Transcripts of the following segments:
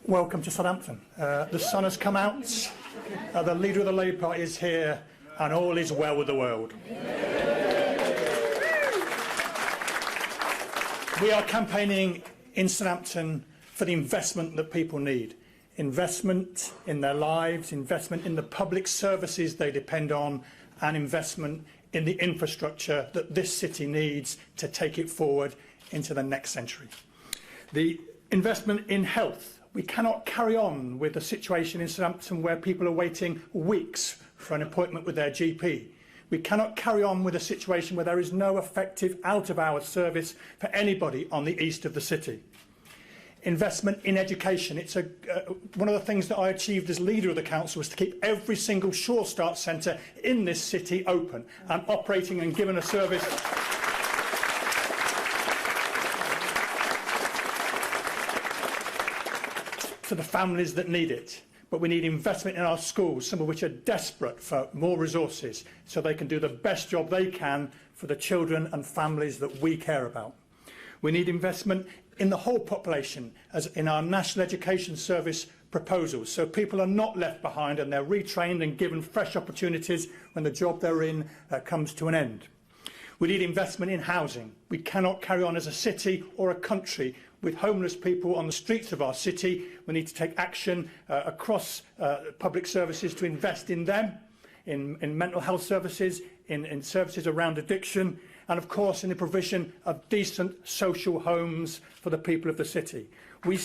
Welcome to Southampton. The sun has come out, the leader of the Labour Party is here, and all is well with the world. We are campaigning in Southampton for the investment that people need. Investment in their lives, investment in the public services they depend on, and investment in the infrastructure that this city needs to take it forward into the next century. The investment in health. We cannot carry on with a situation in Southampton where people are waiting weeks for an appointment with their GP. We cannot carry on with a situation where there is no effective out-of-hours service for anybody on the east of the city. Investment in education. It's one of the things that I achieved as leader of the council was to keep every single Sure Start centre in this city open and operating and given a service for the families that need it. But we need investment in our schools, some of which are desperate for more resources, so they can do the best job they can for the children and families that we care about. We need investment in the whole population, as in our National Education Service proposals, so people are not left behind and they're retrained and given fresh opportunities when the job they're in comes to an end. We need investment in housing. We cannot carry on as a city or a country with homeless people on the streets of our city. We need to take action across public services to invest in them, in mental health services, in services around addiction, and of course in the provision of decent social homes for the people of the city. We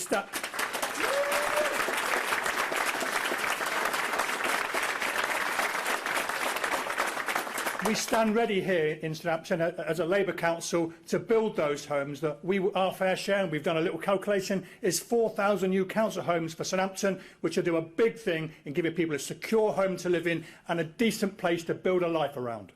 stand ready here in Southampton as a Labour Council to build those homes. That our fair share, and we've done a little calculation, is 4,000 new council homes for Southampton, which will do a big thing in giving people a secure home to live in and a decent place to build a life around.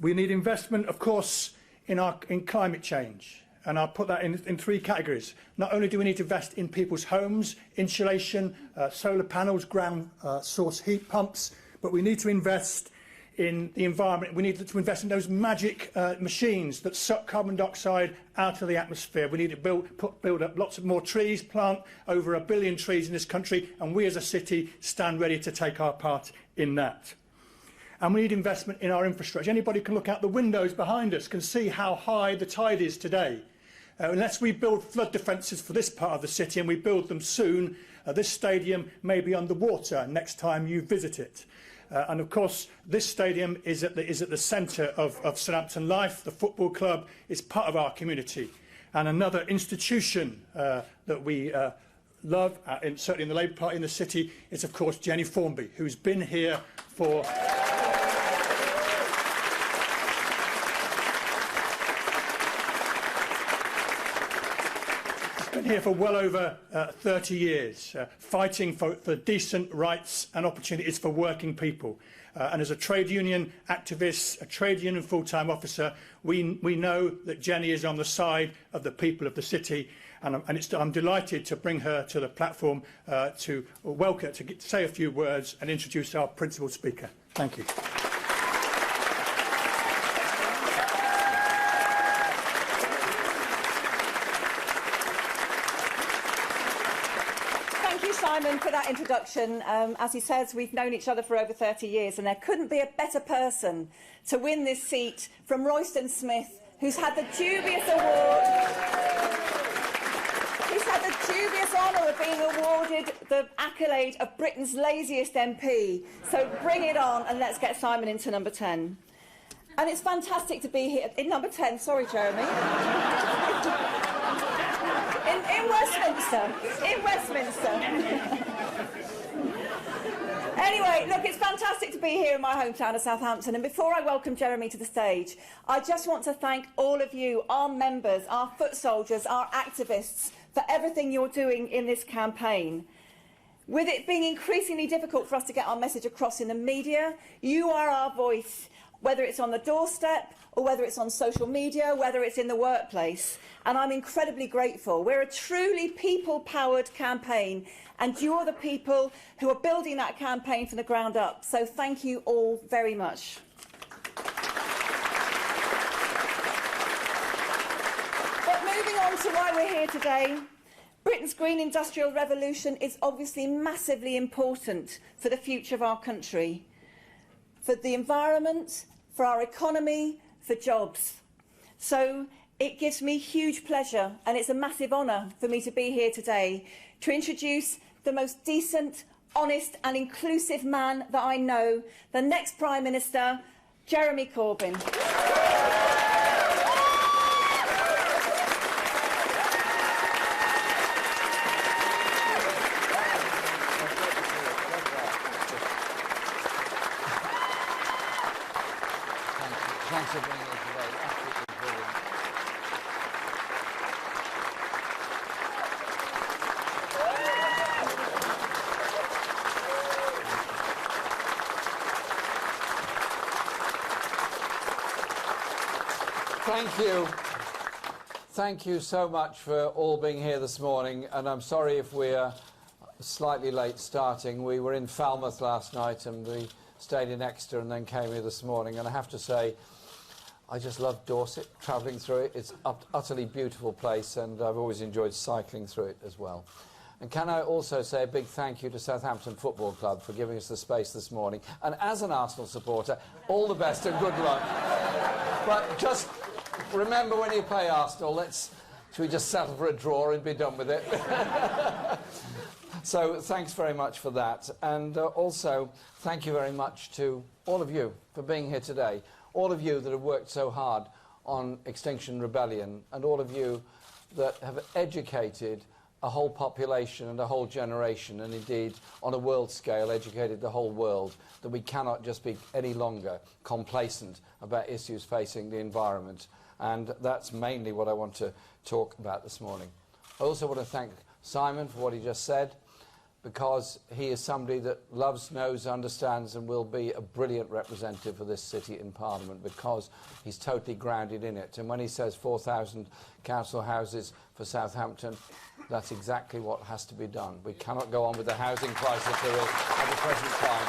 We need investment, of course, in climate change, and I'll put that in three categories. Not only do we need to invest in people's homes, insulation, solar panels, ground source heat pumps, but we need to invest in the environment. We need to invest in those magic machines that suck carbon dioxide out of the atmosphere. We need to build up lots of more trees, plant over 1 billion trees in this country, and we as a city stand ready to take our part in that. And we need investment in our infrastructure. Anybody can look out the windows behind us, can see how high the tide is today. Unless we build flood defences for this part of the city, and we build them soon, this stadium may be underwater next time you visit it. And of course, this stadium is at the centre of Southampton life. The football club is part of our community. And another institution that we love, certainly in the Labour Party in the city, is of course Jenny Formby, who's been here for well over 30 years, fighting for decent rights and opportunities for working people. And as a trade union activist, a trade union full-time officer, we know that Jenny is on the side of the people of the city. And I'm delighted to bring her to the platform to welcome, to say a few words and introduce our principal speaker. Thank you. Simon, for that introduction. As he says, we've known each other for over 30 years, and there couldn't be a better person to win this seat from Royston Smith, who's had the dubious award. He's had the dubious honour of being awarded the accolade of Britain's laziest MP. So bring it on, and let's get Simon into number 10. And it's fantastic to be here in number 10. Sorry, Jeremy. In Westminster. In Westminster. Anyway, look, it's fantastic to be here in my hometown of Southampton. And before I welcome Jeremy to the stage, I just want to thank all of you, our members, our foot soldiers, our activists, for everything you're doing in this campaign. With it being increasingly difficult for us to get our message across in the media, you are our voice, whether it's on the doorstep or whether it's on social media, whether it's in the workplace. And I'm incredibly grateful. We're a truly people-powered campaign, and you're the people who are building that campaign from the ground up. So thank you all very much. But moving on to why we're here today, Britain's green industrial revolution is obviously massively important for the future of our country, for the environment, for our economy, for jobs. So it gives me huge pleasure, and it's a massive honour for me to be here today to introduce the most decent, honest and inclusive man that I know, the next Prime Minister, Jeremy Corbyn. Thanks for being here today. Absolutely brilliant. Thank you. Thank you so much for all being here this morning, and I'm sorry if we're slightly late starting. We were in Falmouth last night and we stayed in Exeter and then came here this morning, and I have to say I just love Dorset, travelling through it. It's an utterly beautiful place, and I've always enjoyed cycling through it as well. And can I also say a big thank you to Southampton Football Club for giving us the space this morning. And as an Arsenal supporter, all the best and good luck. But just remember, when you play Arsenal, should we just settle for a draw and be done with it? So thanks very much for that. And also, thank you very much to all of you for being here today. All of you that have worked so hard on Extinction Rebellion, and all of you that have educated a whole population and a whole generation, and indeed on a world scale educated the whole world, that we cannot just be any longer complacent about issues facing the environment. And that's mainly what I want to talk about this morning. I also want to thank Simon for what he just said, because he is somebody that loves, knows, understands and will be a brilliant representative for this city in Parliament, because he's totally grounded in it. And when he says 4,000 council houses for Southampton, that's exactly what has to be done. We cannot go on with the housing crisis there is at the present time.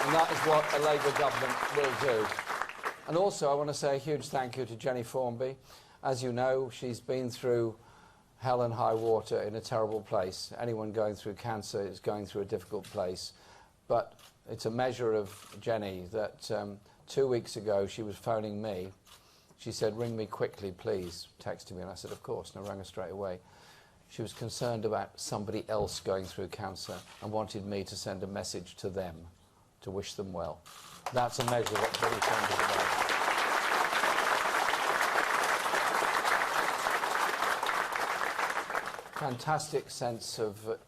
And that is what a Labour government will do. And also I want to say a huge thank you to Jenny Formby. As you know, she's been through hell and high water in a terrible place. Anyone going through cancer is going through a difficult place. But it's a measure of Jenny that 2 weeks ago she was phoning me. She said, "Ring me quickly, please," texting me. And I said, "Of course," and I rang her straight away. She was concerned about somebody else going through cancer and wanted me to send a message to them to wish them well. That's a measure of what Jenny Formby is about. Fantastic sense of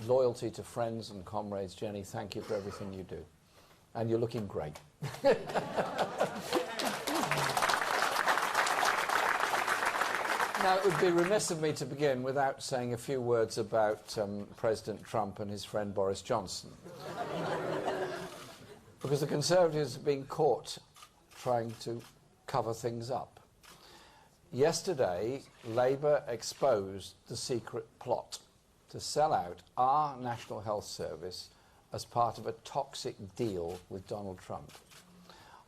loyalty to friends and comrades. Jenny, thank you for everything you do. And you're looking great. Now, it would be remiss of me to begin without saying a few words about President Trump and his friend Boris Johnson. Because the Conservatives have been caught trying to cover things up. Yesterday, Labour exposed the secret plot to sell out our National Health Service as part of a toxic deal with Donald Trump.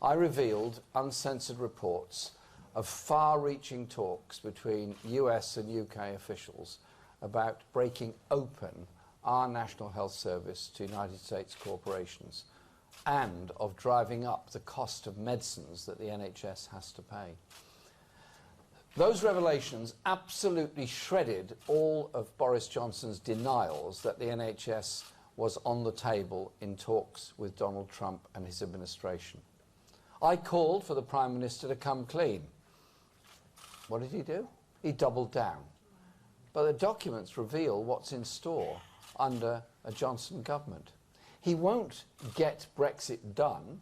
I revealed uncensored reports of far-reaching talks between US and UK officials about breaking open our National Health Service to United States corporations, and of driving up the cost of medicines that the NHS has to pay. Those revelations absolutely shredded all of Boris Johnson's denials that the NHS was on the table in talks with Donald Trump and his administration. I called for the Prime Minister to come clean. What did he do? He doubled down. But the documents reveal what's in store under a Johnson government. He won't get Brexit done.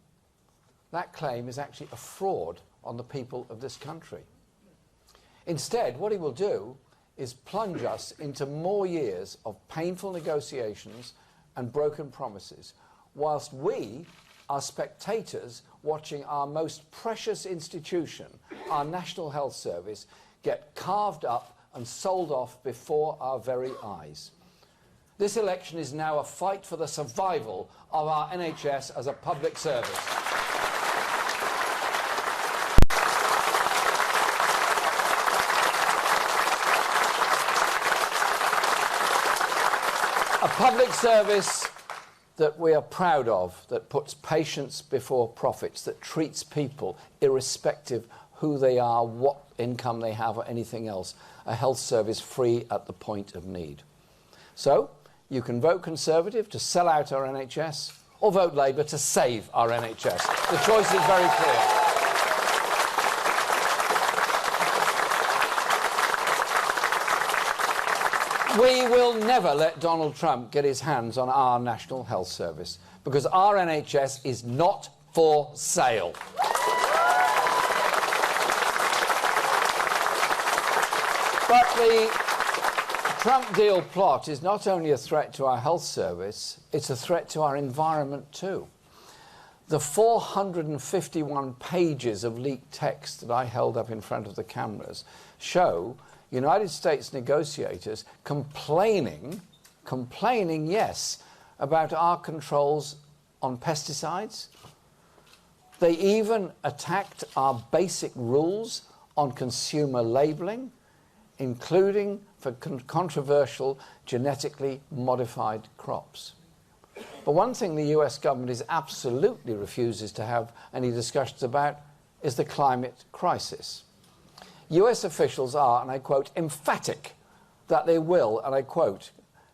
That claim is actually a fraud on the people of this country. Instead, what he will do is plunge us into more years of painful negotiations and broken promises, whilst we are spectators watching our most precious institution, our National Health Service, get carved up and sold off before our very eyes. This election is now a fight for the survival of our NHS as a public service. public service that we are proud of, that puts patients before profits, that treats people irrespective who they are, what income they have or anything else. A health service free at the point of need. So, you can vote Conservative to sell out our NHS, or vote Labour to save our NHS. The choice is very clear. We will never let Donald Trump get his hands on our National Health Service, because our NHS is not for sale. But the Trump deal plot is not only a threat to our health service, it's a threat to our environment too. The 451 pages of leaked text that I held up in front of the cameras show United States negotiators complaining, yes, about our controls on pesticides. They even attacked our basic rules on consumer labelling, including for controversial genetically modified crops. But one thing the US government absolutely refuses to have any discussions about is the climate crisis. US officials are, and I quote, emphatic that they will, and I quote,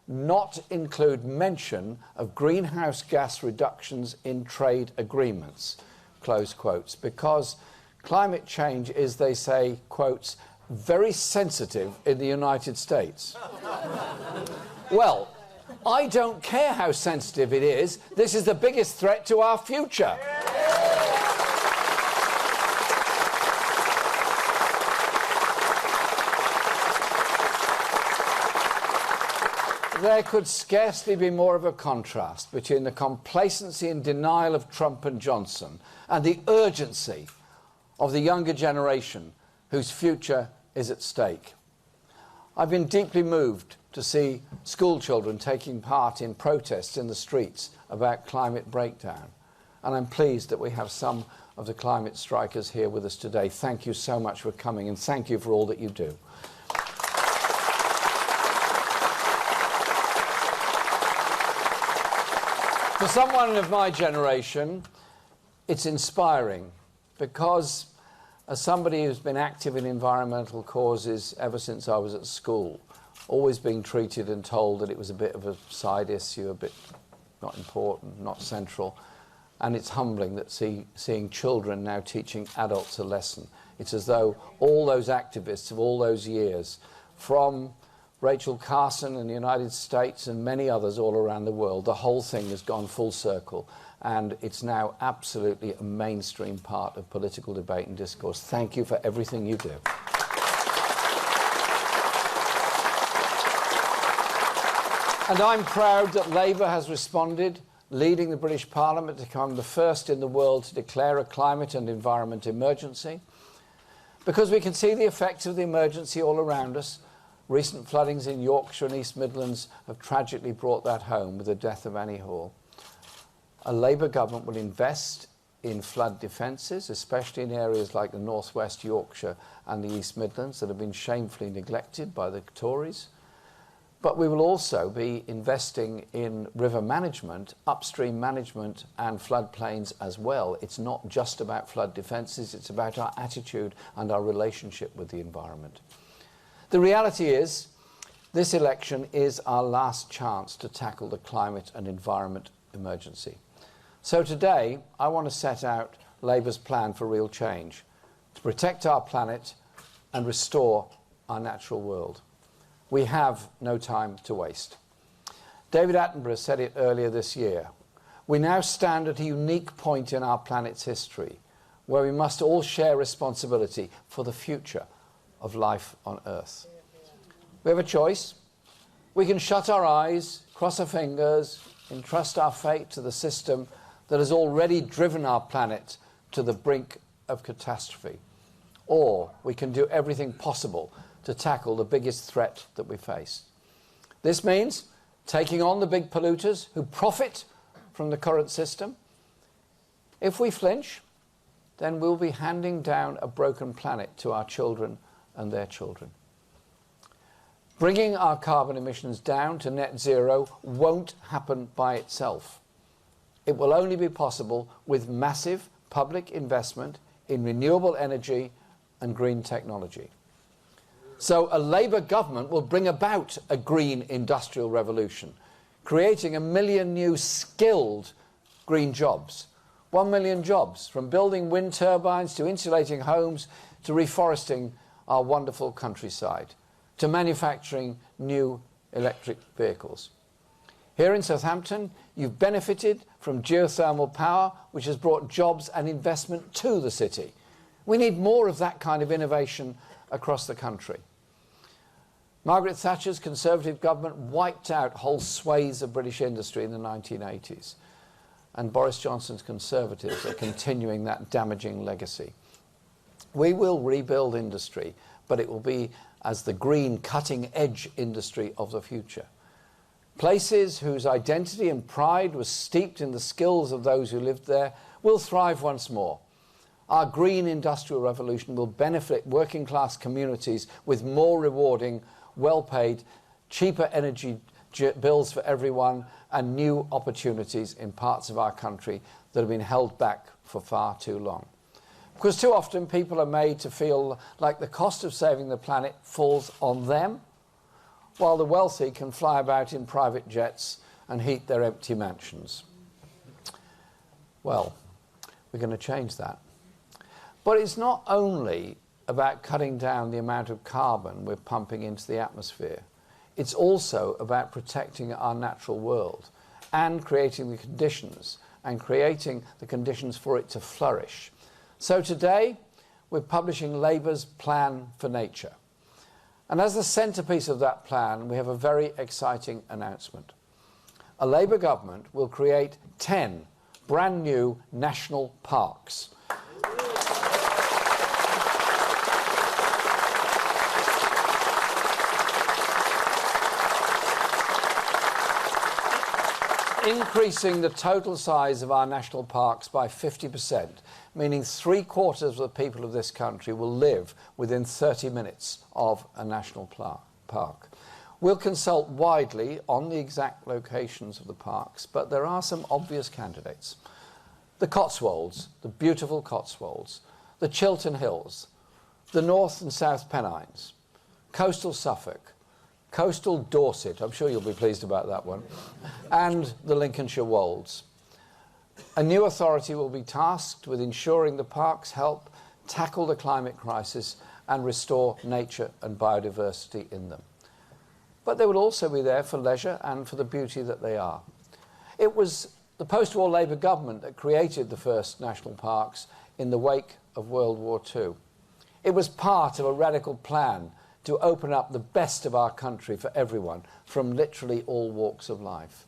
not include mention of greenhouse gas reductions in trade agreements, close quotes, because climate change is, they say, quotes, very sensitive in the United States. Well, I don't care how sensitive it is. This is the biggest threat to our future. There could scarcely be more of a contrast between the complacency and denial of Trump and Johnson and the urgency of the younger generation whose future is at stake. I've been deeply moved to see school children taking part in protests in the streets about climate breakdown. And I'm pleased that we have some of the climate strikers here with us today. Thank you so much for coming, and thank you for all that you do. For someone of my generation, it's inspiring because as somebody who's been active in environmental causes ever since I was at school, always being treated and told that it was a bit of a side issue, a bit not important, not central, and it's humbling that seeing children now teaching adults a lesson. It's as though all those activists of all those years, from Rachel Carson in the United States and many others all around the world, the whole thing has gone full circle, and it's now absolutely a mainstream part of political debate and discourse. Thank you for everything you do. And I'm proud that Labour has responded, leading the British Parliament to become the first in the world to declare a climate and environment emergency, because we can see the effects of the emergency all around us. Recent floodings in Yorkshire and East Midlands have tragically brought that home with the death of Annie Hall. A Labour government will invest in flood defences, especially in areas like the North West Yorkshire and the East Midlands that have been shamefully neglected by the Tories. But we will also be investing in river management, upstream management and floodplains as well. It's not just about flood defences, it's about our attitude and our relationship with the environment. The reality is, this election is our last chance to tackle the climate and environment emergency. So today, I want to set out Labour's plan for real change, to protect our planet and restore our natural world. We have no time to waste. David Attenborough said it earlier this year. We now stand at a unique point in our planet's history, where we must all share responsibility for the future of life on Earth. We have a choice. We can shut our eyes, cross our fingers, entrust our fate to the system that has already driven our planet to the brink of catastrophe. Or we can do everything possible to tackle the biggest threat that we face. This means taking on the big polluters who profit from the current system. If we flinch, then we'll be handing down a broken planet to our children and their children. Bringing our carbon emissions down to net zero won't happen by itself. It will only be possible with massive public investment in renewable energy and green technology. So a Labour government will bring about a green industrial revolution, creating 1 million new skilled green jobs. 1 million jobs, from building wind turbines to insulating homes to reforesting our wonderful countryside, to manufacturing new electric vehicles. Here in Southampton, you've benefited from geothermal power, which has brought jobs and investment to the city. We need more of that kind of innovation across the country. Margaret Thatcher's Conservative government wiped out whole swathes of British industry in the 1980s. And Boris Johnson's Conservatives are continuing that damaging legacy. We will rebuild industry, but it will be as the green cutting-edge industry of the future. Places whose identity and pride was steeped in the skills of those who lived there will thrive once more. Our green industrial revolution will benefit working-class communities with more rewarding, well-paid, cheaper energy bills for everyone and new opportunities in parts of our country that have been held back for far too long. Because too often people are made to feel like the cost of saving the planet falls on them, while the wealthy can fly about in private jets and heat their empty mansions. Well, we're going to change that. But it's not only about cutting down the amount of carbon we're pumping into the atmosphere. It's also about protecting our natural world and creating the conditions for it to flourish. So today, we're publishing Labour's Plan for Nature. And as the centrepiece of that plan, we have a very exciting announcement. A Labour government will create 10 brand new national parks. Increasing the total size of our national parks by 50%, meaning 3/4 of the people of this country will live within 30 minutes of a national park. We'll consult widely on the exact locations of the parks, but there are some obvious candidates. The Cotswolds, the beautiful Cotswolds, the Chiltern Hills, the North and South Pennines, coastal Suffolk, coastal Dorset, I'm sure you'll be pleased about that one, and the Lincolnshire Wolds. A new authority will be tasked with ensuring the parks help tackle the climate crisis and restore nature and biodiversity in them. But they will also be there for leisure and for the beauty that they are. It was the post-war Labour government that created the first national parks in the wake of World War II. It was part of a radical plan to open up the best of our country for everyone, from literally all walks of life.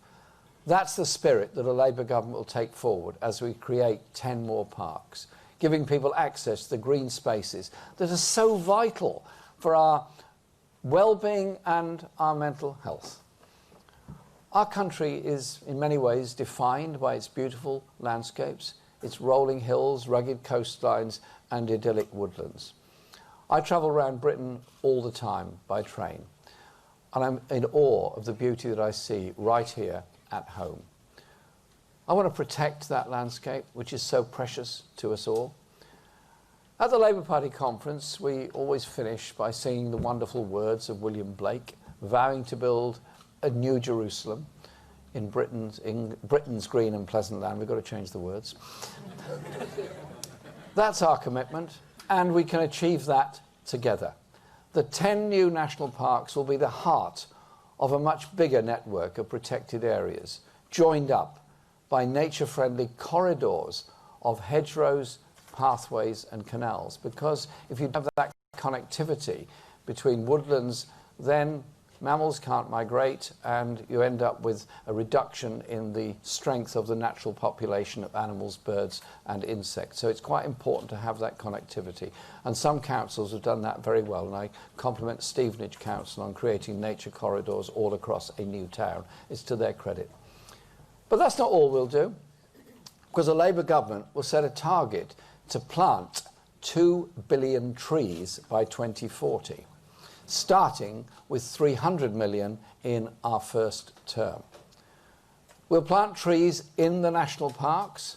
That's the spirit that a Labour government will take forward as we create 10 more parks, giving people access to the green spaces that are so vital for our well-being and our mental health. Our country is in many ways defined by its beautiful landscapes, its rolling hills, rugged coastlines and idyllic woodlands. I travel around Britain all the time by train, and I'm in awe of the beauty that I see right here at home. I want to protect that landscape, which is so precious to us all. At the Labour Party conference, we always finish by singing the wonderful words of William Blake, vowing to build a new Jerusalem in Britain's green and pleasant land. We've got to change the words. That's our commitment, and we can achieve that together. The 10 new national parks will be the heart of a much bigger network of protected areas, joined up by nature-friendly corridors of hedgerows, pathways and canals. Because if you have that connectivity between woodlands, then mammals can't migrate and you end up with a reduction in the strength of the natural population of animals, birds and insects. So it's quite important to have that connectivity. And some councils have done that very well, and I compliment Stevenage Council on creating nature corridors all across a new town. It's to their credit. But that's not all we'll do, because a Labour government will set a target to plant 2 billion trees by 2040. starting with 300 million in our first term. We'll plant trees in the national parks.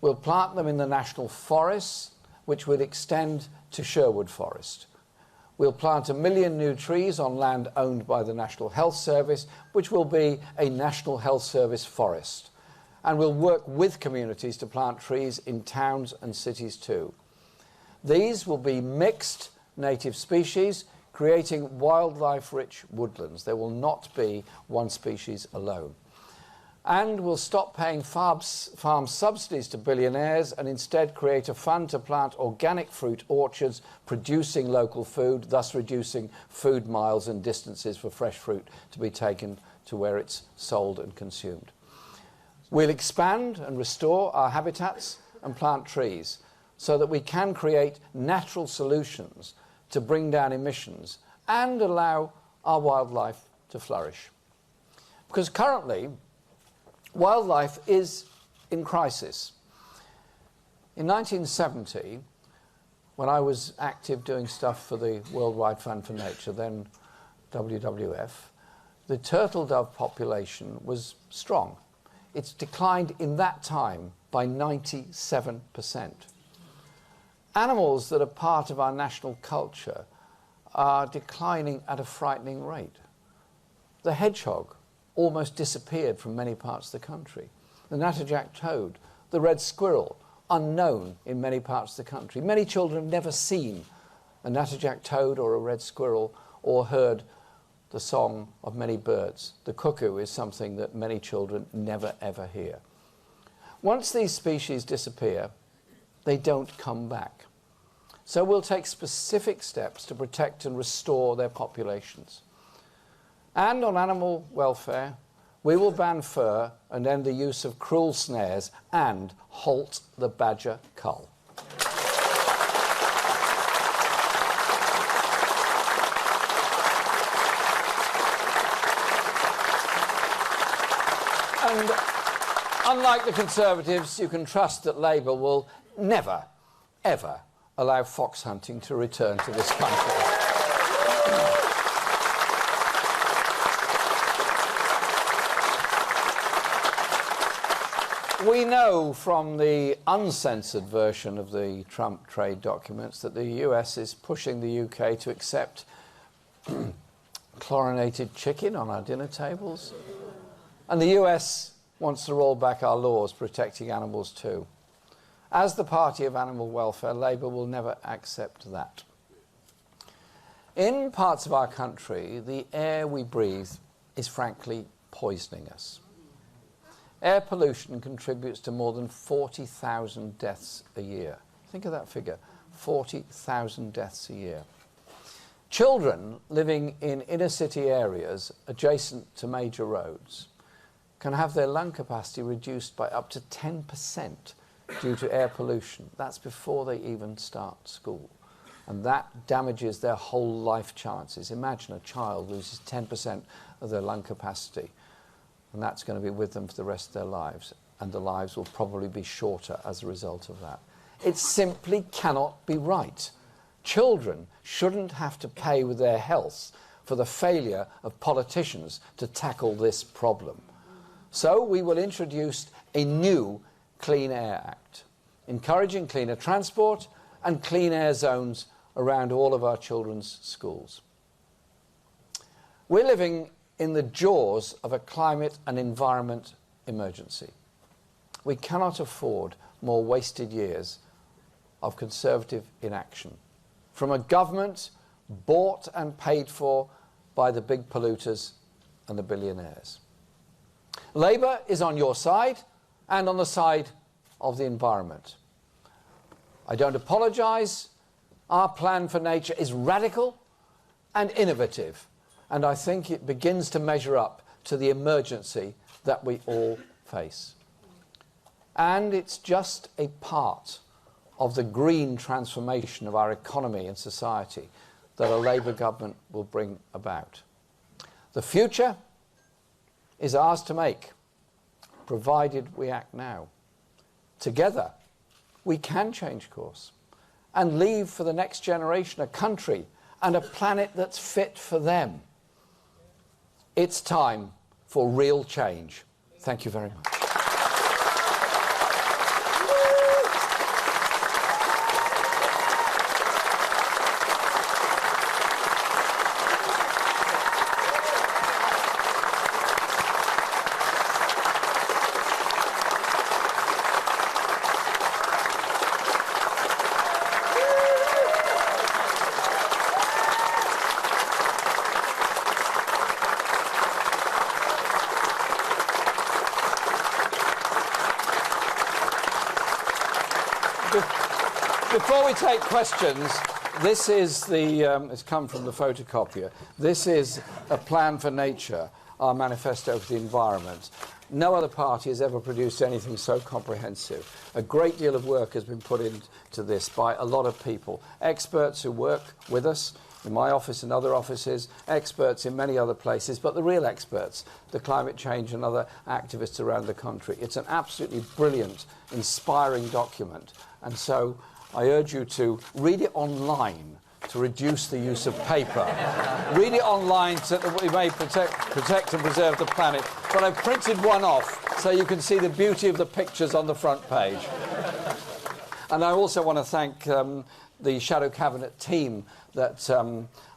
We'll plant them in the national forests, which will extend to Sherwood Forest. We'll plant 1 million new trees on land owned by the National Health Service, which will be a National Health Service forest. And we'll work with communities to plant trees in towns and cities too. These will be mixed native species, creating wildlife-rich woodlands. There will not be one species alone. And we'll stop paying farm subsidies to billionaires and instead create a fund to plant organic fruit orchards producing local food, thus reducing food miles and distances for fresh fruit to be taken to where it's sold and consumed. We'll expand and restore our habitats and plant trees so that we can create natural solutions to bring down emissions and allow our wildlife to flourish. Because currently, wildlife is in crisis. In 1970, when I was active doing stuff for the Worldwide Fund for Nature, then WWF, the turtle dove population was strong. It's declined in that time by 97%. Animals that are part of our national culture are declining at a frightening rate. The hedgehog almost disappeared from many parts of the country. The natterjack toad, the red squirrel, unknown in many parts of the country. Many children have never seen a natterjack toad or a red squirrel or heard the song of many birds. The cuckoo is something that many children never ever hear. Once these species disappear, they don't come back. So we'll take specific steps to protect and restore their populations. And on animal welfare, we will ban fur and end the use of cruel snares and halt the badger cull. And unlike the Conservatives, you can trust that Labour will never, ever allow fox hunting to return to this country. We know from the uncensored version of the Trump trade documents that the US is pushing the UK to accept chlorinated chicken on our dinner tables. And the US wants to roll back our laws protecting animals too. As the party of animal welfare, Labour will never accept that. In parts of our country, the air we breathe is frankly poisoning us. Air pollution contributes to more than 40,000 deaths a year. Think of that figure, 40,000 deaths a year. Children living in inner city areas adjacent to major roads can have their lung capacity reduced by up to 10% due to air pollution. That's before they even start school. And that damages their whole life chances. Imagine a child loses 10% of their lung capacity, and that's going to be with them for the rest of their lives, and the lives will probably be shorter as a result of that. It simply cannot be right. Children shouldn't have to pay with their health for the failure of politicians to tackle this problem. So we will introduce a new Clean Air Act, encouraging cleaner transport and clean air zones around all of our children's schools. We're living in the jaws of a climate and environment emergency. We cannot afford more wasted years of Conservative inaction from a government bought and paid for by the big polluters and the billionaires. Labour is on your side and on the side of the environment. I don't apologise. Our plan for nature is radical and innovative, and I think it begins to measure up to the emergency that we all face. And it's just a part of the green transformation of our economy and society that a Labour government will bring about. The future is ours to make, provided we act now. Together, we can change course and leave for the next generation a country and a planet that's fit for them. It's time for real change. Thank you very much. Before we take questions, this is the, it's come from the photocopier. This is a plan for nature, our manifesto for the environment. No other party has ever produced anything so comprehensive. A great deal of work has been put into this by a lot of people. Experts who work with us in my office and other offices, experts in many other places, but the real experts, the climate change and other activists around the country. It's an absolutely brilliant, inspiring document. And so I urge you to read it online to reduce the use of paper. Read it online so that we may protect and preserve the planet. But I've printed one off so you can see the beauty of the pictures on the front page. And I also want to thank the Shadow Cabinet team that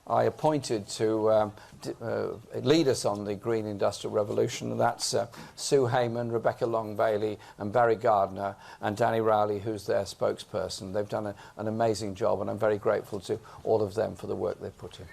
I appointed to lead us on the Green Industrial Revolution, and that's Sue Hayman, Rebecca Long-Bailey and Barry Gardner and Danny Rowley, who's their spokesperson. They've done an amazing job, and I'm very grateful to all of them for the work they've put in.